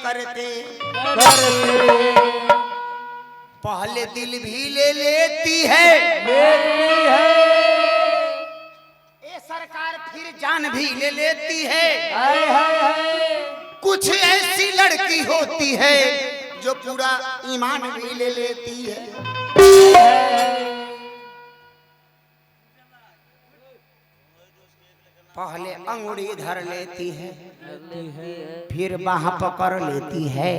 करते पहले दिल भी ले लेती है ये सरकार, फिर जान भी ले लेती है। कुछ ऐसी लड़की होती है जो पूरा ईमान भी ले लेती है। पहले अंगुड़ी धर लेती है, फिर बाह पकड़ लेती है।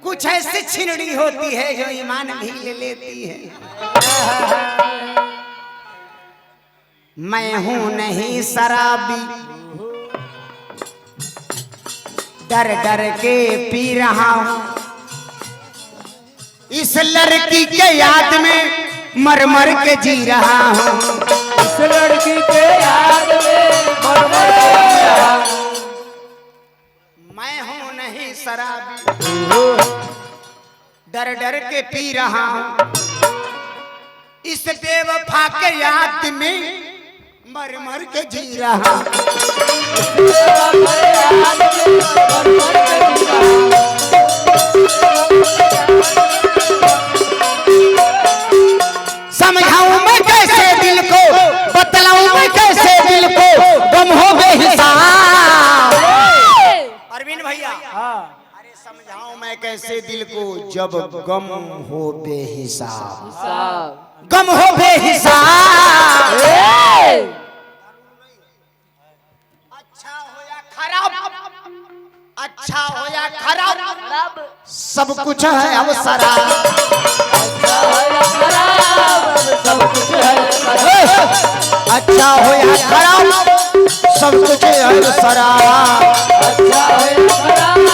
कुछ ऐसी छिनड़ी होती है जो ईमान भी ले लेती है। मैं हूं नहीं शराबी, डर डर के पी रहा हूं। इस लड़की के याद में मर मर के जी रहा हूं। इस लड़की के याद में मर मर के जी रहा हूं। मैं हूं नहीं शराबी, डर डर के पी रहा हूं। इस बेवफा के याद में मर मर के जी रहा हूं। समझाऊं मैं कैसे दिल को, बतलाऊं मैं कैसे दिल को, गम हो बेहिसाब। अरविंद भैया, अरे समझाऊं मैं कैसे दिल को जब गम हो बेहिसाब, गम हो बेहिसाब। अच्छा हो या खराब, अच्छा हो या खराब, सब कुछ है अब शराब। सब कुछ है अच्छा हो या खराब, सब कुछ है शराब। अच्छा है खराब,